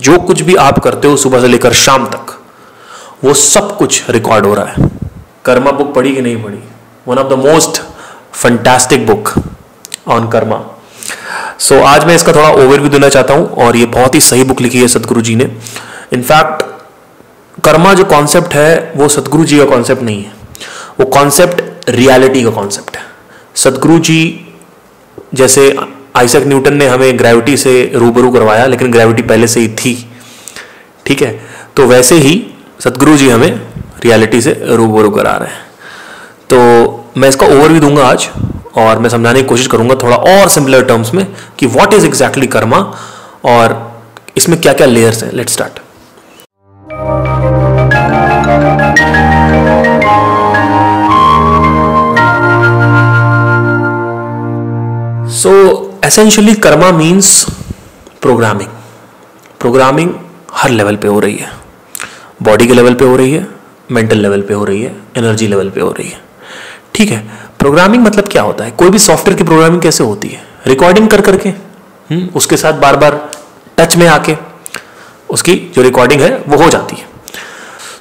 जो कुछ भी आप करते हो सुबह से लेकर शाम तक, वो सब कुछ रिकॉर्ड हो रहा है। कर्मा बुक पढ़ी कि नहीं पढ़ी? One of the most fantastic book on karma. So आज मैं इसका थोड़ा ओवरव्यू देना चाहता हूं, और ये बहुत ही सही बुक लिखी है सदगुरु जी ने। इनफैक्ट कर्मा जो कॉन्सेप्ट है वो सदगुरु जी का कॉन्सेप्ट नहीं है, वो कॉन्सेप्ट रियलिटी का कॉन्सेप्ट है। सदगुरु जी जैसे आइजैक न्यूटन ने हमें ग्रेविटी से रूबरू करवाया, लेकिन ग्रेविटी पहले से ही थी, ठीक है, तो वैसे ही सदगुरु जी हमें रियलिटी से रूबरू करा रहे हैं। तो मैं इसका ओवरव्यू दूंगा आज, और मैं समझाने की कोशिश करूंगा थोड़ा और सिंपलर टर्म्स में कि व्हाट इज एग्जैक्टली कर्मा और इसमें क्या क्या लेयर्स हैं। Let's start. So essentially Karma means programming. Programming her level पे हो रही है, बॉडी के लेवल पे हो रही है, मेंटल लेवल पे हो रही है, एनर्जी लेवल पे हो रही है, ठीक है। प्रोग्रामिंग मतलब क्या होता है? कोई भी सॉफ्टवेयर की प्रोग्रामिंग कैसे होती है? रिकॉर्डिंग कर करके, उसके साथ बार बार टच में आके उसकी जो रिकॉर्डिंग है वो हो जाती है।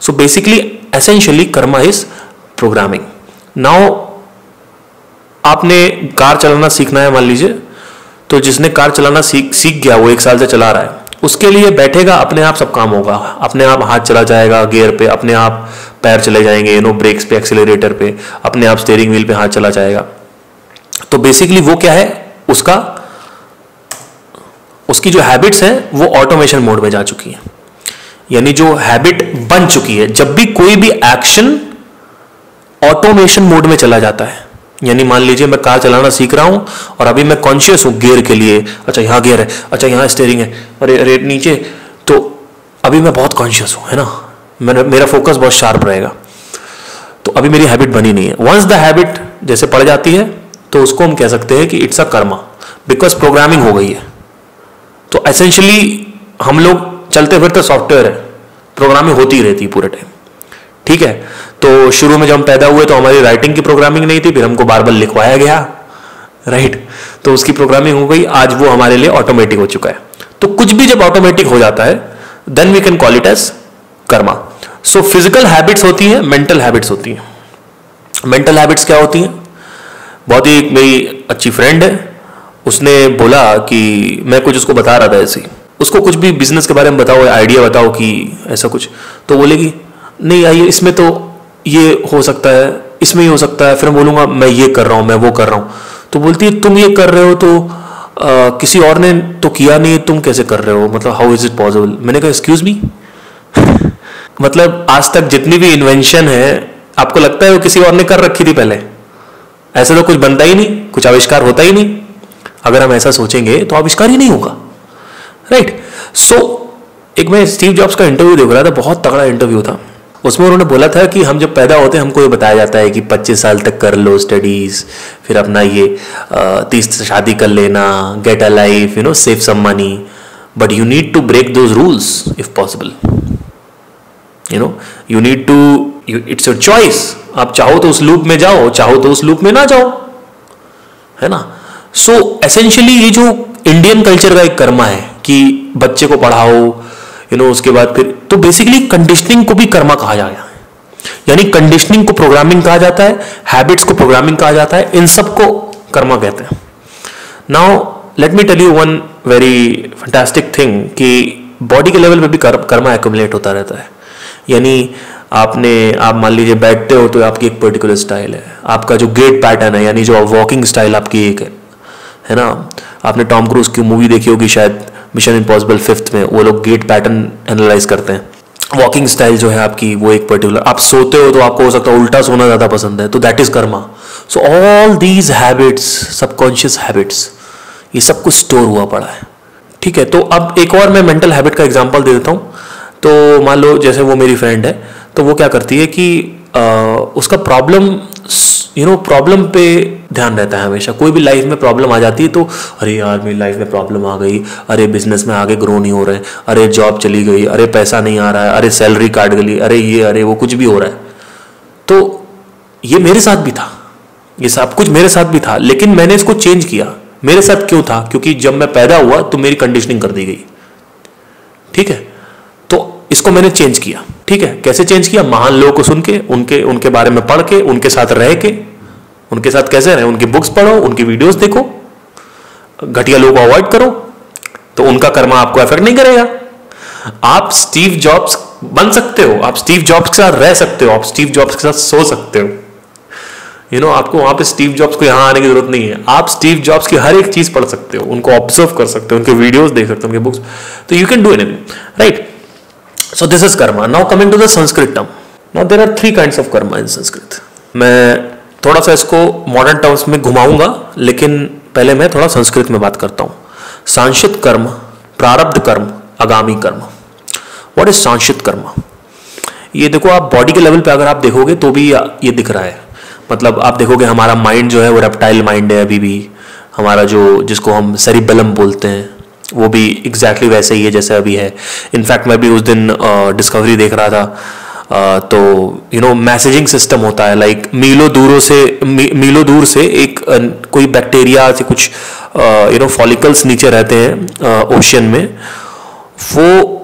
So basically essentially Karma is programming. Now आपने कार चलाना सीखना है, मान लीजिए, तो जिसने कार चलाना सीख गया, वो 1 साल से चला रहा है, उसके लिए बैठेगा, अपने आप सब काम होगा, अपने आप हाथ चला जाएगा गियर पे, अपने आप पैर चले जाएंगे, ब्रेक्स पे, एक्सीलरेटर पे, अपने आप स्टीयरिंग व्हील पे हाथ चला जाएगा। तो बेसिकली वो क्या है, उसकी जो हैबिट्स हैं वो ऑटोमेशन मोड में जा चुकी हैं, यानी जो हैबिट बन चुकी है। जब भी कोई भी एक्शन ऑटोमेशन मोड में चला जाता है, यानी मान लीजिए मैं कार चलाना सीख रहा हूं और अभी मैं कॉन्शियस हूं गियर के लिए, अच्छा यहां गियर है, अच्छा यहां स्टीयरिंग है, अरे अरे नीचे, तो अभी मैं बहुत कॉन्शियस हूं, है ना, मेरा फोकस बहुत शार्प रहेगा। तो अभी मेरी हैबिट बनी नहीं है। वंस द हैबिट जैसे पड़ जाती है तो उसको हम कह सकते हैं कि it's a Karma, because programming हो गई है। तो एसेंशियली हम लोग चलते फिरते सॉफ्टवेयर है, प्रोग्रामिंग होती ही रहती है पूरे टाइम, ठीक है। तो शुरू में जब हम पैदा हुए तो हमारी राइटिंग की प्रोग्रामिंग नहीं थी, फिर हमको बार बार लिखवाया गया, राइट, तो उसकी प्रोग्रामिंग हो गई, आज वो हमारे लिए ऑटोमेटिक हो चुका है। तो कुछ भी जब ऑटोमेटिक हो जाता है then we can call it as karma. So physical habits होती है, मेंटल हैबिट्स होती हैं। मेंटल हैबिट्स क्या होती हैं? बहुत ही मेरी अच्छी फ्रेंड है, उसने बोला कि मैं कुछ उसको बता रहा था ऐसे ही, उसको कुछ भी बिजनेस के बारे में बताओ, आइडिया बताओ कि ऐसा कुछ, तो बोलेगी नहीं आइए इसमें तो ये हो सकता है, इसमें ही हो सकता है, फिर मैं बोलूंगा मैं ये कर रहा हूं, मैं वो कर रहा हूं, तो बोलती है तुम ये कर रहे हो तो किसी और ने तो किया नहीं, तुम कैसे कर रहे हो, मतलब हाउ इज इट पॉसिबल। मैंने कहा एक्सक्यूज मी मतलब आज तक जितनी भी इन्वेंशन है आपको लगता है वो किसी और ने कर रखी थी पहले? ऐसा तो कुछ बनता ही नहीं, कुछ आविष्कार होता ही नहीं। अगर हम ऐसा सोचेंगे तो आविष्कार ही नहीं होगा, राइट। सो एक मैं स्टीव जॉब्स का इंटरव्यू देख रहा था, बहुत तगड़ा इंटरव्यू था। उसमें उन्होंने बोला था कि हम जब पैदा होते हैं हमको ये बताया जाता है कि 25 साल तक कर लो स्टडीज, फिर अपना ये 30 से शादी कर लेना, get a life, save some money, but you need to break those rules if possible, you need to, it's your choice, आप चाहो तो उस लूप में जाओ, चाहो तो उस लूप में ना जाओ, है ना। सो एसेंशियली ये जो इंडियन कल्चर का एक कर्मा है कि बच्चे को पढ़ाओ, उसके बाद फिर, तो बेसिकली कंडीशनिंग को भी कर्मा कहा जाता है, यानी कंडीशनिंग को प्रोग्रामिंग कहा जाता है, हैबिट्स को प्रोग्रामिंग कहा जाता है, इन सब को कर्मा कहते हैं। Now let me tell you one very fantastic thing कि बॉडी के लेवल पे भी कर्मा एक्यूमुलेट होता रहता है। यानी आप मान लीजिए बैठते हो तो आपकी एक पर्टिकुलर स्टाइल है, आपका जो गेट पैटर्न है, यानी जो वॉकिंग स्टाइल आपकी एक है ना। आपने टॉम क्रूज की मूवी देखी होगी शायद, मिशन इम्पॉसिबल 5th में, वो लोग गेट पैटर्न एनालाइज करते हैं। वॉकिंग स्टाइल जो है आपकी वो एक पर्टिकुलर, आप सोते हो तो आपको हो सकता है उल्टा सोना ज्यादा पसंद है, तो that is Karma. So all these habits, subconscious habits, ये सब कुछ स्टोर हुआ पड़ा है, ठीक है। तो अब एक और मैं मेंटल हैबिट का एग्जांपल दे देता हूँ। तो मान लो जैसे वो मेरी फ्रेंड है, तो वो क्या करती है कि उसका प्रॉब्लम पे ध्यान रहता है हमेशा। कोई भी लाइफ में प्रॉब्लम आ जाती है तो अरे यार मेरी लाइफ में प्रॉब्लम आ गई, अरे बिजनेस में आगे ग्रो नहीं हो रहे, अरे जॉब चली गई, अरे पैसा नहीं आ रहा है, अरे सैलरी काट गई, अरे ये अरे वो, कुछ भी हो रहा है। तो ये मेरे साथ भी था, ये सब कुछ मेरे साथ भी था, लेकिन मैंने इसको चेंज किया। मेरे साथ क्यों था? क्योंकि जब मैं पैदा हुआ तो मेरी कंडीशनिंग कर दी गई, ठीक है, तो इसको मैंने चेंज किया। ठीक है, कैसे चेंज किया? महान लोगों को सुन के, उनके बारे में पढ़ के, उनके साथ रह के, उनके साथ कैसे रहे, उनकी बुक्स पढ़ो, उनकी वीडियोस देखो, घटिया लोगों को अवॉइड करो, तो उनका कर्मा आपको अफेक्ट नहीं करेगा। आप स्टीव जॉब्स बन सकते हो, आप स्टीव जॉब्स के साथ रह सकते हो, आप स्टीव जॉब्स के साथ सो सकते हो। आपको वहां पे स्टीव जॉब्स को यहां आने की जरूरत नहीं है। आप स्टीव जॉब्स की हर एक चीज पढ़ सकते हो, उनको ऑब्जर्व कर सकते हो, उनके वीडियोस देख सकते हो, उनके बुक्स, तो you can do anything, right? So this is karma. Now coming to the Sanskrit term. Now there are 3 kinds of karma in Sanskrit. मैं थोड़ा सा इसको मॉडर्न टर्म्स में घुमाऊंगा, लेकिन पहले मैं थोड़ा संस्कृत में बात करता हूं। सांशित कर्म, प्रारब्ध कर्म, आगामी कर्म। व्हाट इज सांशित कर्म? ये देखो, आप बॉडी के लेवल पे अगर आप देखोगे तो भी ये दिख रहा है। मतलब आप देखोगे हमारा माइंड जो है वो रेप्टाइल माइंड है अभी भी। हमारा जो, जिसको हम सेरिबेलम बोलते हैं, वो भी एग्जैक्टली वैसे ही है जैसे अभी है। इनफैक्ट मैं भी उस दिन डिस्कवरी देख रहा था, तो मैसेजिंग सिस्टम होता है, लाइक मीलों दूर से एक कोई बैक्टीरिया से कुछ फॉलिकल्स नीचे रहते हैं ओशियन में, वो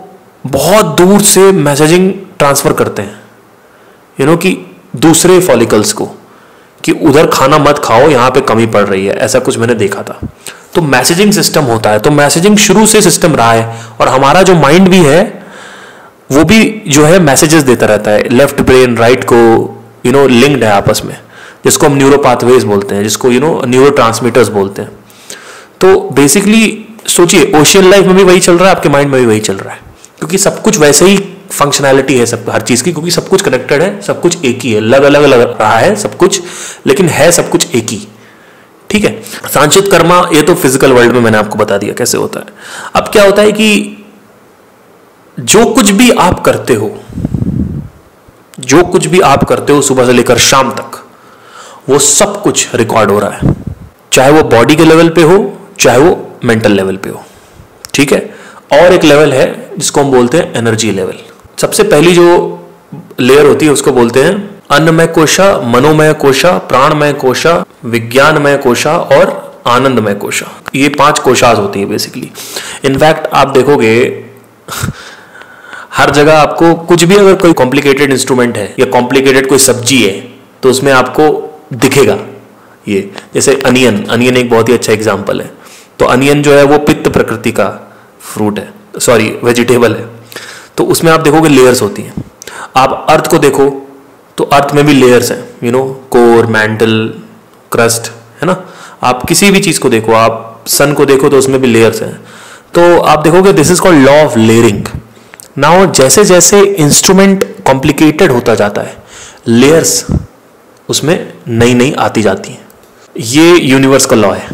बहुत दूर से मैसेजिंग ट्रांसफर करते हैं कि दूसरे फॉलिकल्स को, कि उधर खाना मत खाओ, यहां पे कमी पड़ रही है, ऐसा कुछ मैंने देखा था। तो मैसेजिंग सिस्टम होता है, तो मैसेजिंग शुरू से सिस्टम रहा है, और हमारा जो माइंड भी है वो भी जो है मैसेजेस देता रहता है, लेफ्ट ब्रेन राइट को लिंक्ड है आपस में, जिसको हम न्यूरो पाथवेज बोलते हैं, जिसको न्यूरो ट्रांसमीटर्स बोलते हैं। तो बेसिकली सोचिए, ओशियन लाइफ में भी वही चल रहा है, आपके माइंड में भी वही चल रहा है, क्योंकि सब कुछ वैसे ही फंक्शनैलिटी है सब हर चीज की, क्योंकि सब कुछ कनेक्टेड है, सब कुछ एक ही है, अलग अलग लग रहा है सब कुछ, लेकिन है सब कुछ एक ही। ठीक है, सांशित कर्मा ये तो फिजिकल वर्ल्ड में मैंने आपको बता दिया कैसे होता है। अब क्या होता है कि जो कुछ भी आप करते हो सुबह से लेकर शाम तक, वो सब कुछ रिकॉर्ड हो रहा है, चाहे वो बॉडी के लेवल पे हो, चाहे वो मेंटल लेवल पे हो। ठीक है, और एक लेवल है जिसको हम बोलते हैं एनर्जी लेवल। सबसे पहली जो लेयर होती है उसको बोलते हैं अन्नमय कोशा, मनोमय कोशा, प्राणमय कोशा, विज्ञानमय कोशा और आनंदमय कोशा। ये 5 कोशास होती है बेसिकली। इनफैक्ट आप देखोगे हर जगह आपको कुछ भी, अगर कोई कॉम्प्लिकेटेड इंस्ट्रूमेंट है या कॉम्प्लिकेटेड कोई सब्जी है, तो उसमें आपको दिखेगा ये, जैसे अनियन एक बहुत ही अच्छा एग्जाम्पल है। तो अनियन जो है वो पित्त प्रकृति का फ्रूट है, सॉरी वेजिटेबल है, तो उसमें आप देखोगे लेयर्स होती हैं। आप अर्थ को देखो तो अर्थ में भी लेयर्स हैं, कोर, मैंटल, क्रस्ट, है ना। आप किसी भी चीज को देखो, आप सन को देखो तो उसमें भी लेयर्स हैं। तो आप देखोगे this is called law of layering. Now जैसे जैसे इंस्ट्रूमेंट कॉम्प्लिकेटेड होता जाता है, लेयर्स उसमें नई नई आती जाती हैं। ये यूनिवर्स का लॉ है।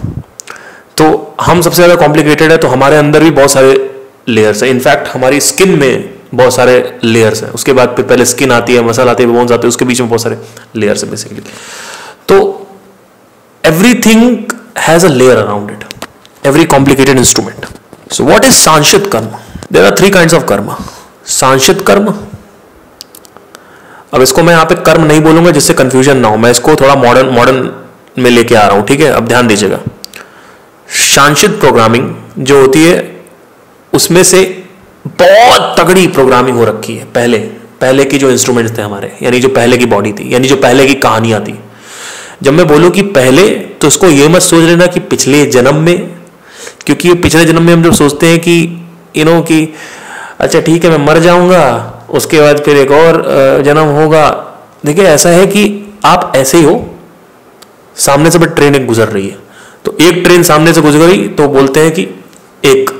तो हम सबसे ज्यादा कॉम्प्लिकेटेड है, तो हमारे अंदर भी बहुत सारे लेयर्स है। इनफैक्ट हमारी स्किन में बहुत सारे लेयर्स हैं, उसके बाद फिर पहले स्किन आती है, मसल आती है, बोन्स आते हैं, उसके बीच में बहुत सारे लेयर्स है बेसिकली। तो everything has a layer around it, every complicated instrument. So what is Sanchita karma? There are 3 kinds of कर्म। सांशित कर्म, अब इसको मैं यहां पे कर्म नहीं बोलूंगा जिससे कंफ्यूजन ना हो, मैं इसको थोड़ा मॉडर्न में लेके आ रहा हूं। ठीक है, अब ध्यान दीजिएगा। सांशित प्रोग्रामिंग जो होती है उसमें से बहुत तगड़ी प्रोग्रामिंग हो रखी है पहले की जो इंस्ट्रूमेंट्स थे हमारे, यानी जो पहले की बॉडी थी, यानी जो पहले की कहानियां थी। जब मैं बोलूं कि पहले, तो इसको ये मत सोच लेना कि पिछले जन्म में, क्योंकि पिछले जन्म में हम जब सोचते हैं कि कि अच्छा ठीक है मैं मर जाऊंगा, उसके बाद फिर एक और जन्म होगा। देखिए ऐसा है कि आप ऐसे ही हो, सामने से बट ट्रेन एक गुजर रही है, तो एक ट्रेन सामने से गुजर गई तो बोलते हैं कि एक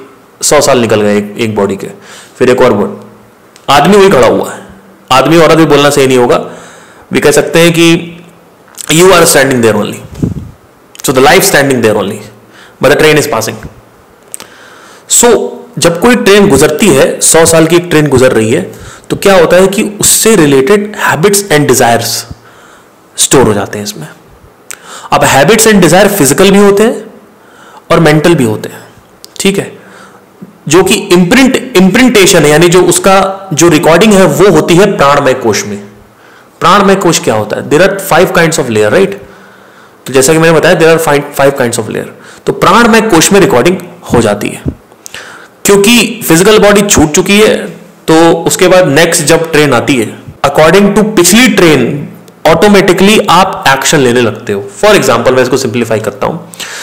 100 साल निकल गए एक बॉडी के, फिर एक और बॉडी, आदमी वही खड़ा हुआ है। आदमी औरत भी बोलना सही नहीं होगा, भी कह सकते हैं कि you are standing there only, so the life standing there only, but the train is passing. So जब कोई ट्रेन गुजरती है, 100 साल की एक ट्रेन गुजर रही है, तो क्या होता है कि उससे related habits and desires store हो जाते हैं इसमें। अब हैबिट्स एंड डिजायर फिजिकल भी होते हैं और मेंटल भी होते हैं। ठीक है, जो कि इम्प्रिंटेशन है, यानी जो उसका जो रिकॉर्डिंग है वो होती है प्राणमय कोश में। प्राणमय कोश क्या होता है? There are 5 kinds of layer, right. तो जैसा कि मैंने बताया there are 5 kinds of layer. तो प्राणमय कोश में रिकॉर्डिंग हो जाती है। क्योंकि फिजिकल बॉडी छूट चुकी है, तो उसके बाद नेक्स्ट जब ट्रेन आती है, अकॉर्डिंग टू पिछली ट्रेन ऑटोमेटिकली आप एक्शन लेने लगते हो. फॉर एग्जाम्पल मैं इसको सिंप्लीफाई करता हूं.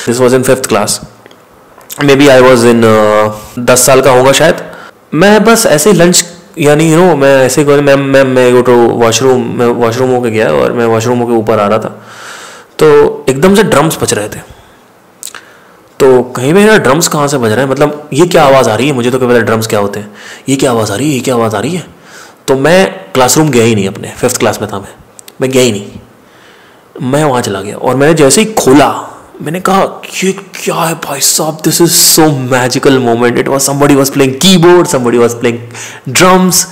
This was in 5th class, maybe I was was इन 10 साल का होगा शायद. मैं बस ऐसे लंच यानी मैं ऐसे मैं गो टू वॉशरूम, मैं वॉशरूम होके गया और मैं वॉशरूम होके ऊपर आ रहा था, तो एकदम से ड्रम्स बज रहे थे. तो कहीं पे ड्रम्स कहाँ से बज रहे हैं, मतलब ये क्या आवाज़ आ रही है, मुझे तो पता ड्रम्स क्या होते हैं, ये क्या आवाज़ आ रही है, ये क्या आवाज़ आ रही है. तो मैं क्लासरूम गया ही नहीं, अपने 5th क्लास में था मैं गया ही नहीं. मैं वहाँ चला गया और मैंने जैसे ही खोला, मैंने कहा ये क्या है भाई साहब, this is so magical moment. It was somebody was playing keyboard, somebody was playing drums,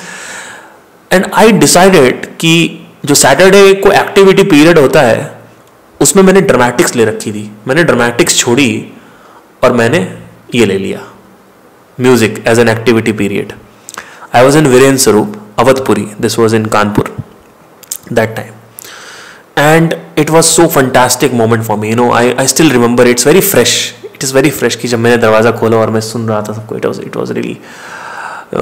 and I decided कि जो सैटरडे को एक्टिविटी पीरियड होता है उसमें मैंने ड्रामेटिक्स ले रखी थी. मैंने ड्रामेटिक्स छोड़ी और मैंने ये ले लिया music as an activity period. I was in Virendra Swarup, Awadhpuri. This was in Kanpur that time. And it was so fantastic moment for me, I still remember. It's very fresh, it is very fresh कि जब मैंने दरवाज़ा खोला और मैं सुन रहा था सबको, it was really,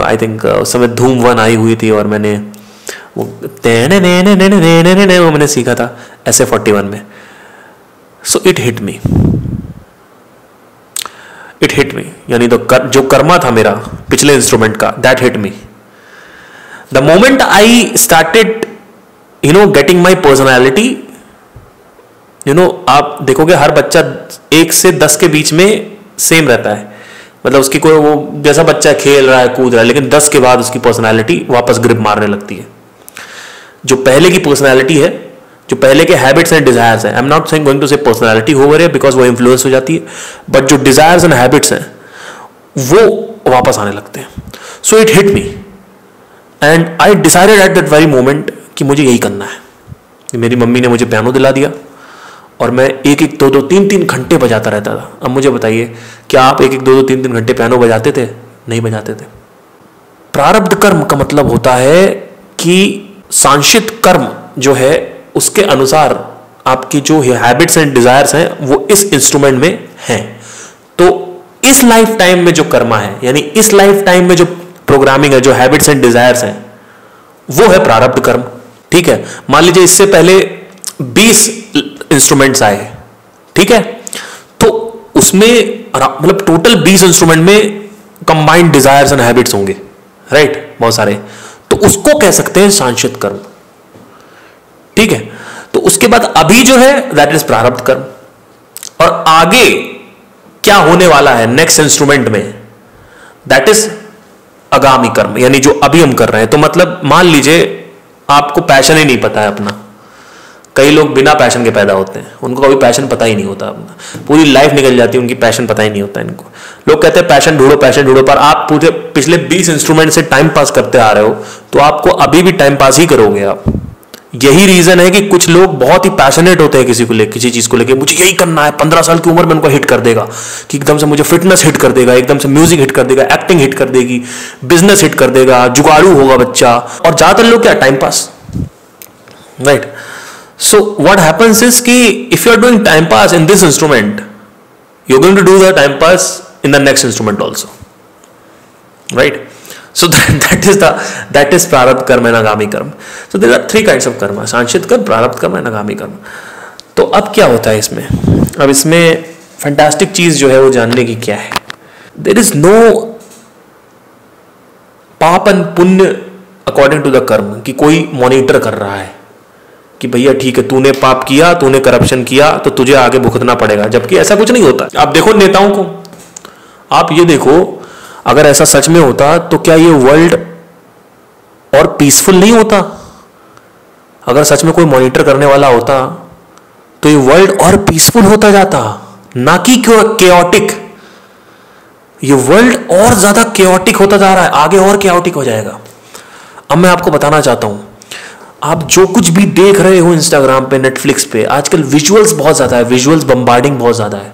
I think उस समय धूम 1 आई हुई थी और मैंने वो मैंने सीखा था SA41 में. So it hit me, यानी जो कर्मा था मेरा पिछले इंस्ट्रूमेंट का, that hit me. The moment I started getting my personality, आप देखोगे हर बच्चा 1 से 10 के बीच में सेम रहता है, मतलब उसकी कोई वो जैसा बच्चा खेल रहा है कूद रहा है, लेकिन 10 के बाद उसकी पर्सनालिटी वापस ग्रिप मारने लगती है. जो पहले की पर्सनालिटी है, जो पहले के हैबिट्स एंड डिजायर्स हैं, I am not saying going to say personality over है बिकॉज वो इन्फ्लुएंस हो जाती है, बट जो डिजायर्स एंड हैबिट्स हैं वो वापस आने लगते हैं. So it hit me and I decided at that very moment कि मुझे यही करना है. मेरी मम्मी ने मुझे पियानो दिला दिया और मैं 1-1, 2-2, 3-3 घंटे बजाता रहता था. अब मुझे बताइए, क्या आप 1-1, 2-2, 3-3 घंटे पियानो बजाते थे? नहीं बजाते थे. प्रारब्ध कर्म का मतलब होता है कि सांशित कर्म जो है उसके अनुसार आपकी जो हैबिट्स एंड डिजायर्स हैं वो इस इंस्ट्रूमेंट में हैं. तो इस लाइफ टाइम में जो कर्मा है, यानी इस लाइफ टाइम में जो प्रोग्रामिंग है, जो हैबिट्स एंड डिजायर्स हैं, वो है प्रारब्ध कर्म. ठीक है, मान लीजिए इससे पहले 20 इंस्ट्रूमेंट्स आए, ठीक है, तो उसमें मतलब टोटल 20 इंस्ट्रूमेंट में कंबाइंड डिजायर्स एंड हैबिट्स होंगे, राइट, बहुत सारे. तो उसको कह सकते हैं सांशित कर्म. ठीक है, तो उसके बाद अभी जो है दैट इज प्रारब्ध कर्म, और आगे क्या होने वाला है नेक्स्ट इंस्ट्रूमेंट में, दैट इज आगामी कर्म, यानी जो अभी हम कर रहे हैं. तो मतलब मान लीजिए आपको पैशन ही नहीं पता है अपना. कई लोग बिना पैशन के पैदा होते हैं, उनको कभी पैशन पता ही नहीं होता अपना, पूरी लाइफ निकल जाती है उनकी, पैशन पता ही नहीं होता इनको. लोग कहते हैं पैशन ढूंढो, पर आप पूरे पिछले 20 इंस्ट्रूमेंट से टाइम पास करते आ रहे हो, तो आपको अभी भी टाइम पास ही करोगे आप. यही रीजन है कि कुछ लोग बहुत ही पैशनेट होते हैं किसी चीज को लेकर, मुझे यही करना है, 15 साल की उम्र में उनको हिट कर देगा, कि एकदम से मुझे फिटनेस हिट कर देगा, एकदम से म्यूजिक हिट कर देगा, एक्टिंग हिट कर देगी, बिजनेस हिट कर देगा, जुगाड़ू होगा बच्चा. और ज्यादातर लोग क्या, time pass, right. So what happens is कि if you are doing time pass in this instrument, you are going to do the time pass in the next instrument also, right. So that is प्रारब्ध कर्म and आगामी कर्म. So there are 3 kinds of कर्म, सांशित कर्म, प्रारब्ध कर्म and आगामी कर्म. तो अब क्या होता है इसमें, अब इसमें फैंटास्टिक चीज जो है वो जानने की क्या है. There is no पाप एंड पुण्य अकॉर्डिंग टू द कर्म, कि कोई मॉनिटर कर रहा है कि भैया ठीक है तूने पाप किया, तूने करप्शन किया, तो तुझे आगे भुगतना पड़ेगा, जबकि ऐसा कुछ नहीं होता. आप देखो नेताओं को, आप ये देखो, अगर ऐसा सच में होता तो क्या ये वर्ल्ड और पीसफुल नहीं होता? अगर सच में कोई मॉनिटर करने वाला होता तो ये वर्ल्ड और पीसफुल होता जाता, ना कि केओटिक. ये वर्ल्ड और ज्यादा केओटिक होता जा रहा है, आगे और केओटिक हो जाएगा. अब मैं आपको बताना चाहता हूं, आप जो कुछ भी देख रहे हो इंस्टाग्राम पे, नेटफ्लिक्स पे, आजकल विजुअल्स बहुत ज्यादा है, विजुअल्स बम्बार्डिंग बहुत ज्यादा है.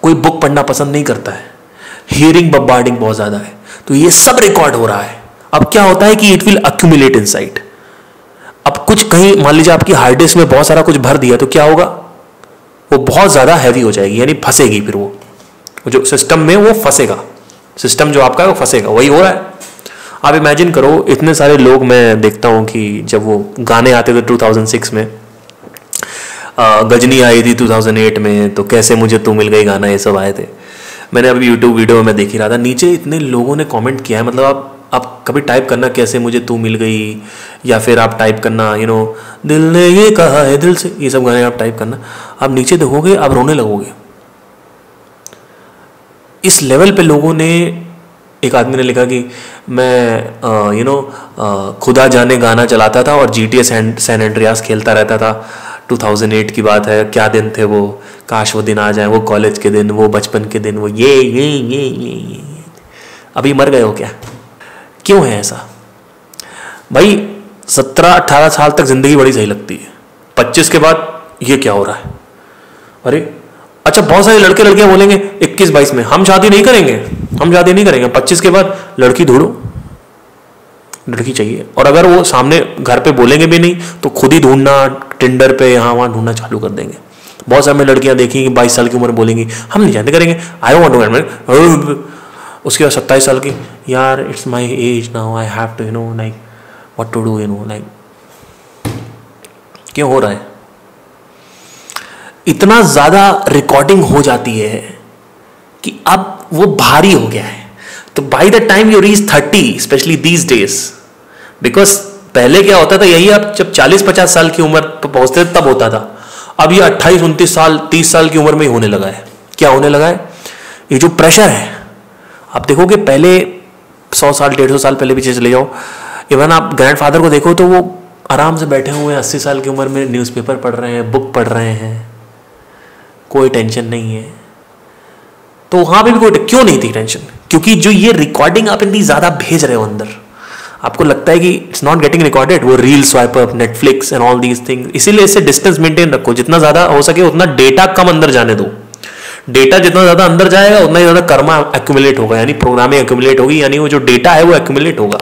कोई बुक पढ़ना पसंद नहीं करता है, हियरिंग बम्बार्डिंग बहुत ज्यादा है. तो ये सब रिकॉर्ड हो रहा है. अब क्या होता है कि इट विल अक्यूमुलेट इनसाइड. अब कुछ कहीं मान लीजिए आपकी हार्ड डिस्क में बहुत सारा कुछ भर दिया, तो क्या होगा, वो बहुत ज्यादा हैवी हो जाएगी, यानी फंसेगी, फिर वो जो सिस्टम में वो फंसेगा, सिस्टम जो आपका है वो फंसेगा, वही हो रहा है। आप इमेजिन करो, इतने सारे लोग मैं देखता हूँ कि जब वो गाने आते थे 2006 में, गजनी आई थी 2008 में, तो कैसे मुझे तू मिल गई गाना, ये सब आए थे। मैंने अभी यूट्यूब वीडियो में देख ही रहा था, नीचे इतने लोगों ने कमेंट किया है। मतलब आप कभी टाइप करना कैसे मुझे तू मिल गई, या फिर आप टाइप करना दिल ने ये कहा है दिल से, ये सब गाने आप टाइप करना, आप नीचे देखोगे आप रोने लगोगे। इस लेवल पे लोगों ने, एक आदमी ने लिखा कि मैं खुदा जाने गाना चलाता था और GTA सैन एंड्रियास खेलता रहता था। 2008 की बात है, क्या दिन थे वो, काश वो दिन आ जाए, वो कॉलेज के दिन, वो बचपन के दिन, वो ये। अभी मर गए हो क्या? क्यों है ऐसा भाई? 17-18 साल तक जिंदगी बड़ी सही लगती है, 25 के बाद ये क्या हो रहा है? अरे अच्छा, बहुत सारे लड़के लड़कियां बोलेंगे 21-22 में हम शादी नहीं करेंगे, हम शादी नहीं करेंगे। 25 के बाद लड़की ढूंढो, लड़की चाहिए। और अगर वो सामने घर पे बोलेंगे भी नहीं तो खुद ही ढूंढना, टिंडर पे यहाँ वहाँ ढूंढना चालू कर देंगे। बहुत सारी लड़कियां देखी 22 साल की उम्र बोलेंगी हम नहीं शादी करेंगे, I want to get married. उसके बाद 27 साल की, यार it's my age now, I have to like what to do, like क्यों हो रहा है? इतना ज्यादा रिकॉर्डिंग हो जाती है कि अब वो भारी हो गया है। तो by the time you reach 30, specially these days, because पहले क्या होता था, यही आप जब 40-50 साल की उम्र पर पहुंचते थे तब होता था। अब ये 28-29 साल 30 साल की उम्र में ही होने लगा है। क्या होने लगा है? ये जो प्रेशर है, आप देखोगे पहले 100 साल 150 साल पहले पीछे चले जाओ, इवन आप ग्रैंडफादर को देखो तो वो आराम से बैठे हुए हैं 80 साल की उम्र में, न्यूज़पेपर पढ़ रहे हैं, बुक पढ़ रहे हैं, कोई टेंशन नहीं है। तो वहां पे भी कोई क्यों नहीं थी टेंशन? क्योंकि जो ये रिकॉर्डिंग आप इतनी ज्यादा भेज रहे हो अंदर, आपको लगता है कि इट्स नॉट गेटिंग रिकॉर्डेड, वो reel swipe up, Netflix and all these things. इसीलिए इससे डिस्टेंस मेंटेन रखो, जितना ज्यादा हो सके उतना डेटा कम अंदर जाने दो। डेटा जितना ज्यादा अंदर जाएगा उतना ही ज्यादा कर्मा एक्यूमुलेट होगा, यानी प्रोग्रामिंग एक्यूमुलेट होगी, यानी वो जो डेटा है वो एक्यूमुलेट होगा।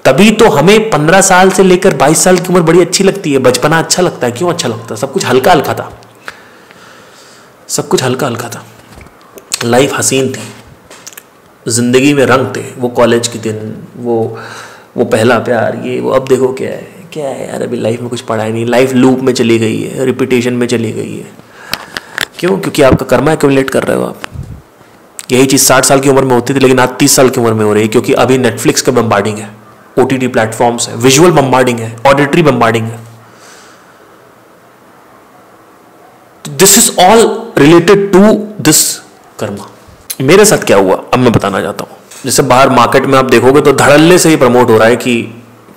तभी तो हमें 15 साल से लेकर 22 साल की उम्र बड़ी अच्छी लगती है, बचपना अच्छा लगता है। क्यों अच्छा लगता है? सब कुछ हल्का हल्का था, सब कुछ हल्का हल्का था, लाइफ हसीन थी, जिंदगी में रंग थे। वो कॉलेज के दिन, वो पहला प्यार, ये वो। अब देखो क्या है यार, अभी लाइफ में कुछ पड़ा ही नहीं, लाइफ लूप में चली गई है, रिपीटेशन में चली गई है। क्यों? क्योंकि आपका कर्मा एक्यूमुलेट कर रहे हो आप। यही चीज़ 60 साल की उम्र में होती थी, लेकिन आज 30 साल की उम्र में हो रही है, क्योंकि अभी नेटफ्लिक्स का बम्बार्डिंग है, OTT प्लेटफॉर्म्स है, विजुअल बम्बार्डिंग है, ऑडिटरी बम्बार्डिंग है। This is all related to this karma. मेरे साथ क्या हुआ अब मैं बताना चाहता हूं। जैसे बाहर मार्केट में आप देखोगे तो धड़ल्ले से ही प्रमोट हो रहा है कि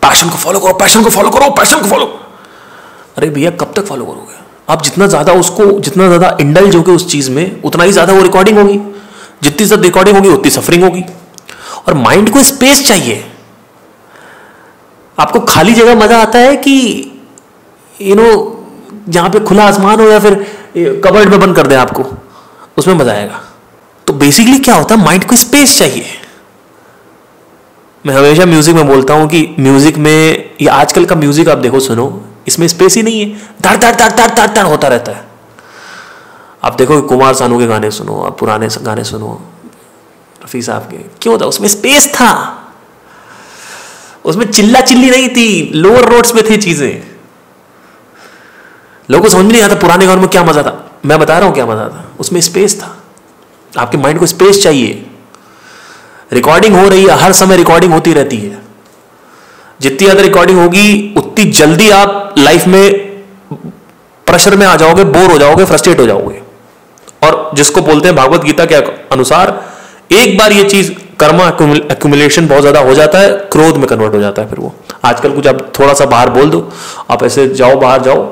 पैशन को फॉलो करो, पैशन को फॉलो करो, पैशन को फॉलो। अरे भैया, कब तक फॉलो करोगे आप? जितना ज्यादा इंडल्ज होगे उस चीज में, उतना ही ज्यादा वो रिकॉर्डिंग होगी। जितनी ज्यादा रिकॉर्डिंग होगी उतनी सफरिंग होगी। और माइंड को स्पेस चाहिए। आपको खाली जगह मजा आता है कि जहां पे खुला आसमान हो, या फिर कबर्ड में बंद कर दें आपको, उसमें मजा आएगा। तो बेसिकली क्या होता है, माइंड को स्पेस चाहिए। मैं हमेशा म्यूजिक में बोलता हूं कि म्यूजिक में, ये आजकल का म्यूजिक आप देखो सुनो, इसमें स्पेस ही नहीं है, धड़ धड़ धड़ धड़ धड़ धड़ होता रहता है। आप देखो कुमार सानू के गाने सुनो, आप पुराने गाने सुनो, रफी साहब के, क्यों था? उसमें स्पेस था, उसमें चिल्ला चिल्ली नहीं थी, लोअर रोड्स में थी चीजें। लोगों को समझ नहीं आता पुराने गानों में क्या मजा था। मैं बता रहा हूं क्या मजा था, उसमें स्पेस था। आपके माइंड को स्पेस चाहिए। रिकॉर्डिंग हो रही है, हर समय रिकॉर्डिंग होती रहती है। जितनी ज्यादा रिकॉर्डिंग होगी उतनी जल्दी आप लाइफ में प्रेशर में आ जाओगे, बोर हो जाओगे, फ्रस्ट्रेट हो जाओगे। और जिसको बोलते हैं भागवत गीता के अनुसार, एक बार ये चीज कर्मा एक्यूमुलेशन बहुत ज्यादा हो जाता है, क्रोध में कन्वर्ट हो जाता है। फिर वो आजकल कुछ आप थोड़ा सा बाहर बोल दो, आप ऐसे जाओ, बाहर जाओ,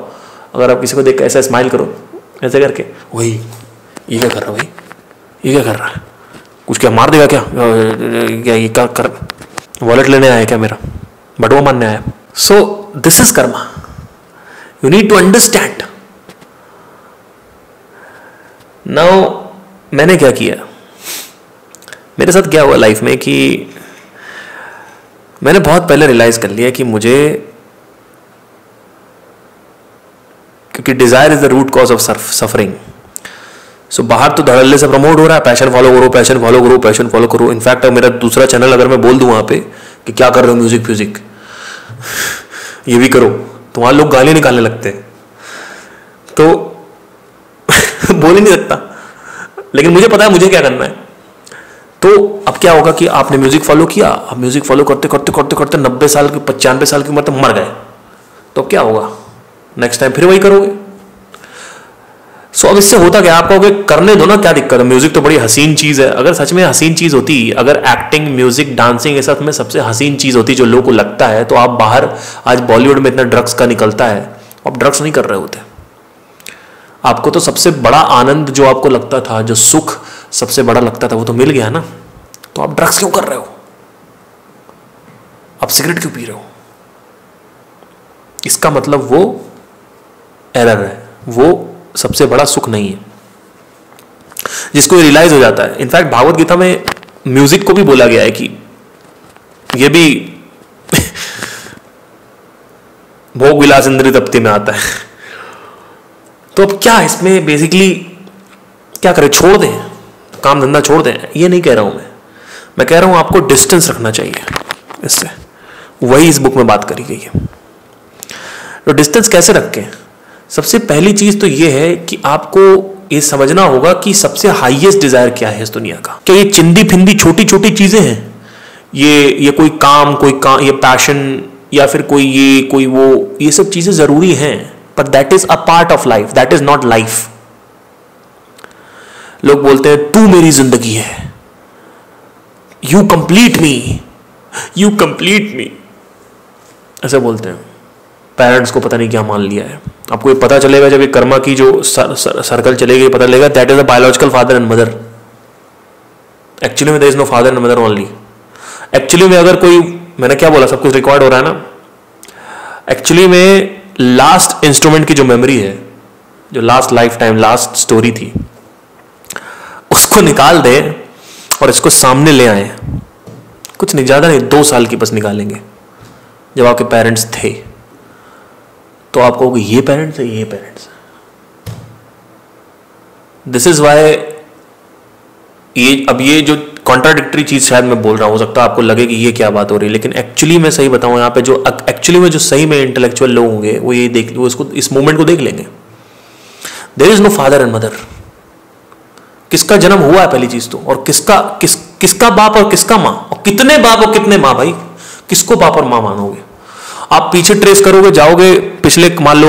अगर आप किसी को देख के ऐसा स्माइल करो, ऐसे करके, वही ये क्या कर रहा है भाई, ये क्या कर रहा है, कुछ क्या मार देगा क्या, ये क्या कर, वॉलेट लेने आया क्या मेरा, बटुआ मारने आया। So this is karma, you need to understand. Now मैंने क्या किया, मेरे साथ क्या हुआ लाइफ में कि मैंने बहुत पहले रियलाइज कर लिया कि मुझे, क्योंकि desire is the root cause of suffering, so बाहर तो धड़ल्ले से प्रमोट हो रहा है, पैशन फॉलो करो, पैशन फॉलो करो, पैशन फॉलो करो। इनफैक्ट मेरा दूसरा चैनल अगर मैं बोल दूं वहां पे कि क्या कर रहे हो म्यूजिक फ्यूजिक ये भी करो, तो वहां लोग गाली निकालने लगते हैं, तो बोल ही नहीं सकता, लेकिन मुझे पता है मुझे क्या करना है। तो अब क्या होगा कि आपने म्यूजिक फॉलो किया, अब म्यूजिक फॉलो करते करते करते करते 90 साल की 95 साल की उम्र तक मर गए, तो अब क्या होगा, नेक्स्ट टाइम फिर वही करोगे। सो अब इससे होता क्या, आप कहोगे करने दो ना, क्या दिक्कत है, म्यूजिक तो बड़ी हसीन चीज है। अगर सच में हसीन चीज होती, अगर एक्टिंग, म्यूजिक, डांसिंग ये सब में सबसे हसीन चीज होती जो लोगों को लगता है, तो आप बाहर आज बॉलीवुड में इतना ड्रग्स का निकलता है, आप ड्रग्स नहीं कर रहे होते। आपको तो सबसे बड़ा आनंद जो आपको लगता था, जो सुख सबसे बड़ा लगता था, वो तो मिल गया ना, तो आप ड्रग्स क्यों कर रहे हो, आप सिगरेट क्यों पी रहे हो? इसका मतलब वो एरर है, वो सबसे बड़ा सुख नहीं है, जिसको रियलाइज हो जाता है। इनफैक्ट भागवत गीता में म्यूजिक को भी बोला गया है कि ये भी भोग विलास इंद्रिय तृप्ति में आता है। तो अब क्या इसमें बेसिकली क्या करें, छोड़ दें, काम धंधा छोड़ दें, ये नहीं कह रहा हूं मैं कह रहा हूं आपको डिस्टेंस रखना चाहिए इससे, वही इस बुक में बात करी गई है। तो डिस्टेंस कैसे रखें? सबसे पहली चीज तो ये है कि आपको ये समझना होगा कि सबसे हाईएस्ट डिजायर क्या है इस दुनिया का। क्या ये चिंदी फिंदी छोटी छोटी चीजें हैं, ये कोई काम ये पैशन या फिर कोई वो, ये सब चीजें जरूरी हैं, पर that is a part of life, that is not life. लोग बोलते हैं तू मेरी जिंदगी है, यू कंप्लीट मी, ऐसे बोलते हैं। पेरेंट्स को पता नहीं क्या मान लिया है। आपको ये पता चलेगा जब ये कर्मा की जो सर्कल चलेगी, पता लगेगा that is a biological father and mother. Actually में there is no father and mother only. Actually में अगर कोई, मैंने क्या बोला, सब कुछ रिकॉर्ड हो रहा है ना, एक्चुअली में लास्ट इंस्ट्रूमेंट की जो मेमोरी है, जो last life time last story थी, उसको निकाल दे और इसको सामने ले आए, कुछ नहीं, ज्यादा नहीं, 2 साल की बस निकालेंगे, जब आपके पेरेंट्स थे, तो आप कहोगे ये पेरेंट्स है, ये पेरेंट्स है। दिस इज वाई ये जो कॉन्ट्राडिक्टरी चीज शायद मैं बोल रहा हूं, हो सकता है आपको लगे कि ये क्या बात हो रही है, लेकिन एक्चुअली मैं सही बताऊं, यहाँ पे जो एक्चुअली में जो सही में इंटेलेक्चुअल लोग होंगे वो ये देख, वो इसको, इस मूवमेंट को देख लेंगे। There is no father and mother. किसका जन्म हुआ है पहली चीज तो, और किसका बाप और किसका मां, और कितने बाप और कितने मां, भाई किसको बाप और मां मानोगे? आप पीछे ट्रेस करोगे, जाओगे पिछले, मान लो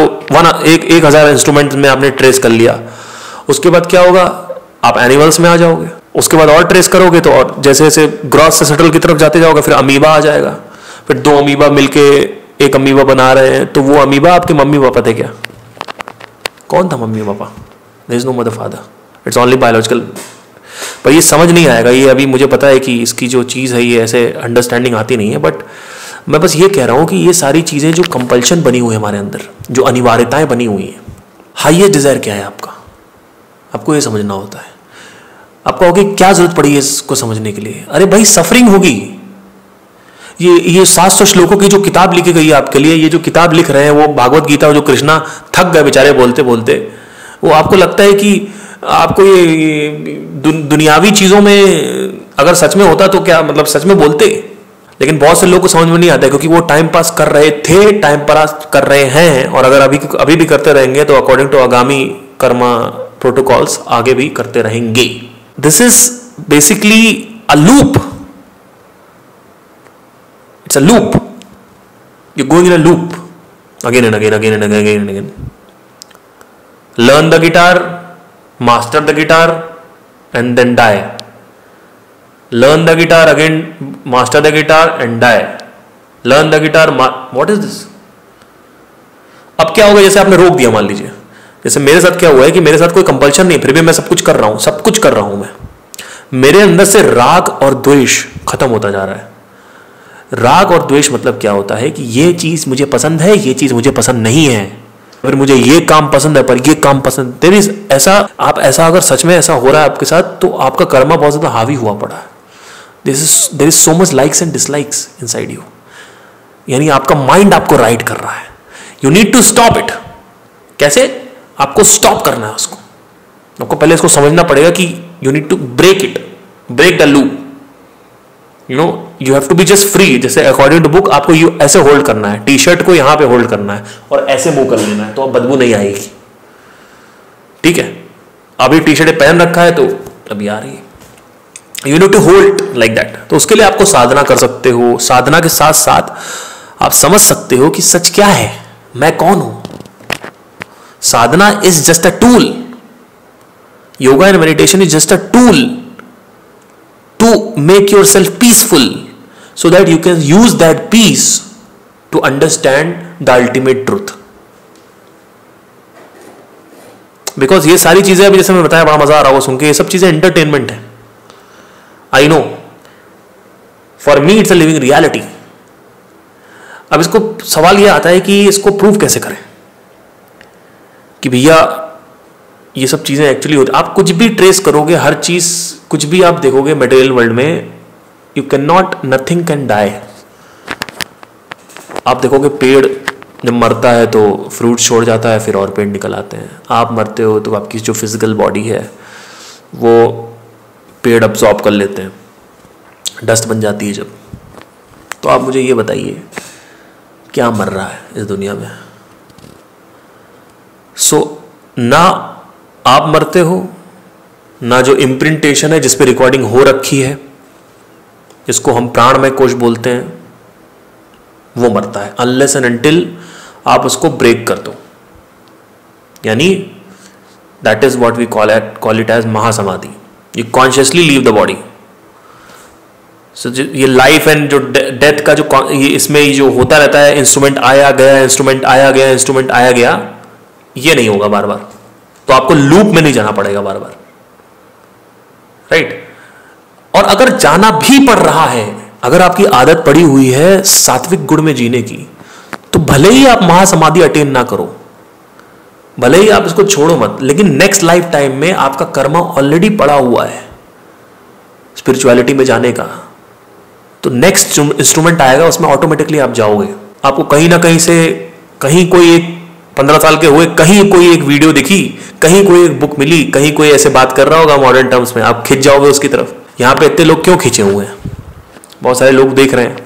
1000 इंस्ट्रूमेंट में आपने ट्रेस कर लिया, उसके बाद क्या होगा, आप एनिमल्स में आ जाओगे, उसके बाद और ट्रेस करोगे तो और जैसे जैसे ग्रॉस से सटल की तरफ जाते जाओगे, फिर अमीबा आ जाएगा, फिर 2 अमीबा मिलके एक अमीबा बना रहे हैं, तो वो अमीबा आपके मम्मी पापा थे क्या? कौन था mummy papa? There is no mother father, it's only biological. पर ये समझ नहीं आएगा, ये अभी मुझे पता है कि इसकी जो चीज़ है ये ऐसे अंडरस्टैंडिंग आती नहीं है, बट मैं बस ये कह रहा हूँ कि ये सारी चीज़ें जो कंपल्शन बनी हुई है हमारे अंदर, जो अनिवार्यताएं बनी हुई हैं, हाईएस्ट डिजायर क्या है आपका, आपको ये समझना होता है। आपको होगी क्या जरूरत पड़ी है इसको समझने के लिए? अरे भाई सफरिंग होगी। ये 700 श्लोकों की जो किताब लिखी गई है आपके लिए, ये जो किताब लिख रहे हैं वो भागवत गीता, जो कृष्णा थक गए बेचारे बोलते बोलते, वो आपको लगता है कि आपको ये दुनियावी चीज़ों में अगर सच में होता तो क्या मतलब सच में बोलते? लेकिन बहुत से लोगों को समझ में नहीं आता क्योंकि वो टाइम पास कर रहे थे, टाइम पास कर रहे हैं, और अगर अभी भी करते रहेंगे तो अकॉर्डिंग टू आगामी कर्मा प्रोटोकॉल्स आगे भी करते रहेंगे। This is basically a loop, it's a loop, you going in a loop again and again, again and again, again and again. Learn the guitar, master the guitar and then die. Learn the guitar again, master the guitar and die. Learn the guitar, what is this? अब क्या होगा, जैसे आपने रोक दिया, मान लीजिए जैसे मेरे साथ क्या हुआ है कि मेरे साथ कोई कंपल्शन नहीं, फिर भी मैं सब कुछ कर रहा हूं, सब कुछ कर रहा हूं मैं, मेरे अंदर से राग और द्वेष खत्म होता जा रहा है। राग और द्वेष मतलब क्या होता है कि ये चीज मुझे पसंद है, ये चीज मुझे पसंद नहीं है, फिर मुझे ये काम पसंद है पर ये काम पसंद, देयर इज ऐसा, आप ऐसा अगर सच में ऐसा हो रहा है आपके साथ तो आपका कर्मा बहुत ज्यादा हावी हुआ पड़ा है। There is so much likes and dislikes inside you, यानी आपका माइंड आपको राइड कर रहा है। You need to stop it. कैसे? आपको स्टॉप करना है उसको। आपको पहले इसको समझना पड़ेगा कि you need to break the loop, you have to be just free. जैसे अकॉर्डिंग टू बुक आपको यू ऐसे होल्ड करना है, टी शर्ट को यहां पे होल्ड करना है और ऐसे मूव कर लेना है, तो अब बदबू नहीं आएगी। ठीक है, अभी टी शर्ट पहन रखा है तो अभी आ रही है, you need to hold like that. तो उसके लिए आपको साधना कर सकते हो, साधना के साथ साथ आप समझ सकते हो कि सच क्या है, मैं कौन हूं। Sadhana is just a tool, yoga and meditation is just a tool to make yourself peaceful so that you can use that peace to understand the ultimate truth. Because ये सारी चीजें अभी जैसे मैं बताया बड़ा मजा आ रहा होगा सुन के, ये सब चीजें एंटरटेनमेंट है। I know, for me it's a living reality. अब इसको सवाल ये आता है कि इसको प्रूव कैसे करें कि भैया ये सब चीजें एक्चुअली होती। आप कुछ भी ट्रेस करोगे, हर चीज कुछ भी आप देखोगे मटेरियल वर्ल्ड में, you can not, nothing can die. आप देखोगे पेड़ जब मरता है तो फ्रूट छोड़ जाता है, फिर और पेड़ निकल आते हैं। आप मरते हो तो आपकी जो फिजिकल बॉडी है वो पेड़ अब्सॉर्ब कर लेते हैं, डस्ट बन जाती है जब। तो आप मुझे ये बताइए क्या मर रहा है इस दुनिया में? ना आप मरते हो, ना जो इम्प्रिंटेशन है जिस पे रिकॉर्डिंग हो रखी है, जिसको हम प्राणमय कोश बोलते हैं, वो मरता है अनलेस एंड अनटिल आप उसको ब्रेक कर दो। यानी that is what we call it as mahasamadhi. You consciously leave the body. So ये लाइफ एंड जो डेथ का जो ये इसमें जो होता रहता है, इंस्ट्रूमेंट आया गया, इंस्ट्रूमेंट आया गया, इंस्ट्रूमेंट आया गया, ये नहीं होगा बार बार। तो आपको लूप में नहीं जाना पड़ेगा बार बार, राइट? और अगर जाना भी पड़ रहा है, अगर आपकी आदत पड़ी हुई है सात्विक गुण में जीने की, तो भले ही आप महासमाधि अटेन ना करो, भले ही आप इसको छोड़ो मत, लेकिन नेक्स्ट लाइफ टाइम में आपका कर्म ऑलरेडी पड़ा हुआ है स्पिरिचुअलिटी में जाने का। तो नेक्स्ट इंस्ट्रूमेंट आएगा, उसमें ऑटोमेटिकली आप जाओगे। आपको कहीं ना कहीं से, कहीं कोई एक 15 साल के हुए, कहीं कोई एक वीडियो दिखी, कहीं कोई एक बुक मिली, कहीं कोई ऐसे बात कर रहा होगा मॉडर्न टर्म्स में, आप खिंच जाओगे उसकी तरफ। यहाँ पे इतने लोग क्यों खिंचे हुए हैं? बहुत सारे लोग देख रहे हैं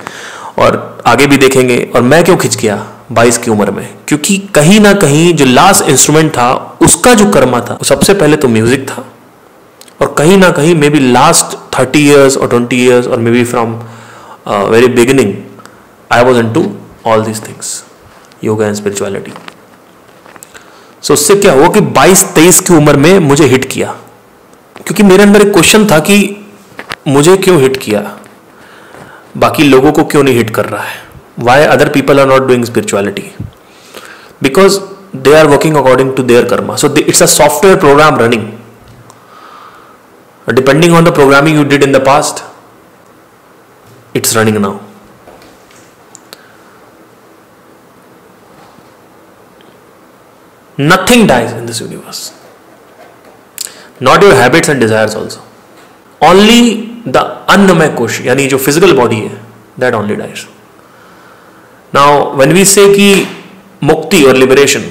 और आगे भी देखेंगे। और मैं क्यों खिंच गया 22 की उम्र में? क्योंकि कहीं ना कहीं जो लास्ट इंस्ट्रूमेंट था उसका जो कर्मा था, सबसे पहले तो म्यूजिक था, और कहीं ना कहीं मे बी लास्ट 30 years और 20 years और maybe from very beginning I was into all these things, yoga and spirituality. So उससे क्या हुआ कि 22-23 की उम्र में मुझे हिट किया, क्योंकि मेरे अंदर एक क्वेश्चन था कि मुझे क्यों हिट किया, बाकी लोगों को क्यों नहीं हिट कर रहा है? Why other people are not doing spirituality? Because they are working according to their karma. So it's a software program running, depending on the programming you did in the past, it's running now. Nothing dies in this universe, not your habits and desires also. Only the annamay kosh, yani jo physical body hai, that only dies. Now when we say ki mukti or liberation,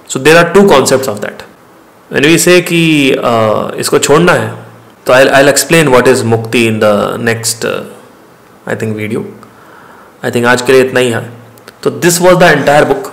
so there are two concepts of that. When we say कि इसको छोड़ना है, तो I'll explain what is mukti in the next I think video. I think आज के लिए इतना ही है। तो this was the entire book.